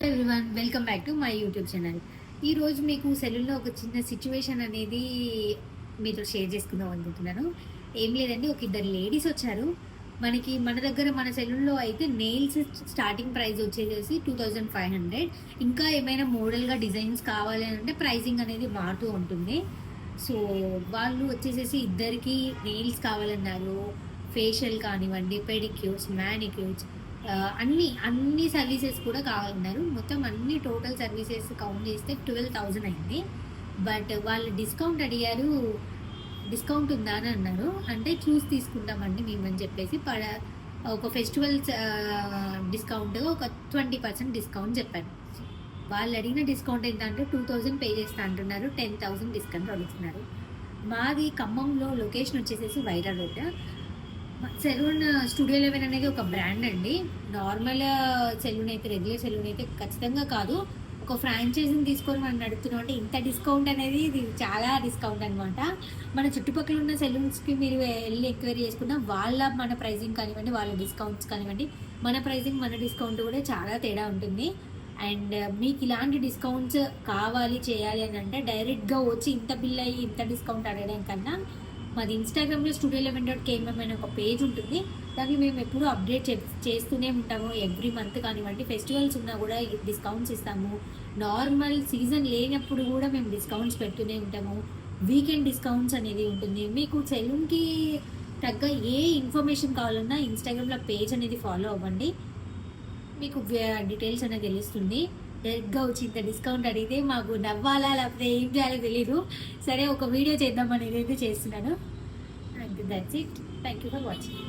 Everyone welcome back to my YouTube channel. ఈరోజు మీకు సెలూన్లో ఒక చిన్న సిచ్యువేషన్ అనేది మీతో షేర్ చేసుకుందాం అనుకుంటున్నాను. ఏం లేదండి, ఒక ఇద్దరు లేడీస్ వచ్చారు. మన దగ్గర మన సెలూన్లో అయితే నెయిల్స్ స్టార్టింగ్ ప్రైస్ వచ్చేసి 2500. ఇంకా ఏమైనా మోడల్గా డిజైన్స్ కావాలి అంటే ప్రైజింగ్ అనేది మారుతూ ఉంటుంది. సో వాళ్ళు వచ్చేసేసి ఇద్దరికి నెయిల్స్ కావాలన్నారు. ఫేషియల్ కానివ్వండి, పెడిక్యూర్స్, మ్యానిక్యూర్స్, అన్ని సర్వీసెస్ కూడా కావాలన్నారు. మొత్తం అన్ని టోటల్ సర్వీసెస్ కౌంట్ చేస్తే 12,000 అయింది. బట్ వాళ్ళు డిస్కౌంట్ అడిగారు. డిస్కౌంట్ ఉందా అని అన్నారు. అంటే చూసి తీసుకుంటామండి మేము అని చెప్పేసి ఒక ఫెస్టివల్స్ డిస్కౌంట్ ఒక 20% డిస్కౌంట్ చెప్పాను. వాళ్ళు అడిగిన డిస్కౌంట్ ఎంత అంటే 2,000 పే చేస్తా అంటున్నారు. 10,000 డిస్కౌంట్ అడుగుతున్నారు. మాది ఖమ్మంలో లొకేషన్ వచ్చేసేసి వైరా రోడ్. సెలూన్ స్టూడియో 11 అనేది ఒక బ్రాండ్ అండి. నార్మల్ సెలూన్ అయితే, రెగ్యులర్ సెలూన్ అయితే ఖచ్చితంగా కాదు. ఒక ఫ్రాంచైజీని తీసుకొని మనం నడుపుతున్నాం అంటే ఇంత డిస్కౌంట్ అనేది ఇది చాలా డిస్కౌంట్ అనమాట. మన చుట్టుపక్కల ఉన్న సెలూన్స్కి మీరు వెళ్ళి ఎంక్వైరీ చేసుకున్నా మన ప్రైజింగ్ కానివ్వండి, వాళ్ళ డిస్కౌంట్స్ కానివ్వండి, మన ప్రైజింగ్ మన డిస్కౌంట్ కూడా చాలా తేడా ఉంటుంది. అండ్ మీకు ఇలాంటి డిస్కౌంట్స్ కావాలి చేయాలి అని అంటే డైరెక్ట్గా వచ్చి ఇంత బిల్ అయ్యి ఇంత డిస్కౌంట్ అడగడం కన్నా మాది ఇన్స్టాగ్రామ్లో studio11.kmm అనే ఒక పేజ్ ఉంటుంది. దాన్ని మేము ఎప్పుడూ అప్డేట్ చేస్తూనే ఉంటాము. ఎవ్రీ మంత్ కానివ్వండి, ఫెస్టివల్స్ ఉన్నా కూడా డిస్కౌంట్స్ ఇస్తాము. నార్మల్ సీజన్ లేనప్పుడు కూడా మేము డిస్కౌంట్స్ పెడుతూనే ఉంటాము. వీకెండ్ డిస్కౌంట్స్ అనేది ఉంటుంది. మీకు సెలూన్కి తగ్గ ఏ ఇన్ఫర్మేషన్ కావాలన్నా ఇన్స్టాగ్రామ్లో పేజ్ అనేది ఫాలో అవ్వండి. మీకు డీటెయిల్స్ అనేది తెలుస్తుంది. డైరెక్ట్గా వచ్చి ఇంత డిస్కౌంట్ అడిగితే మాకు నవ్వాలా లేకపోతే ఏం చేయాలో తెలీదు. సరే, ఒక వీడియో చేద్దాం అనేది అయితే చేస్తున్నాను. And that's it. Thank you for watching.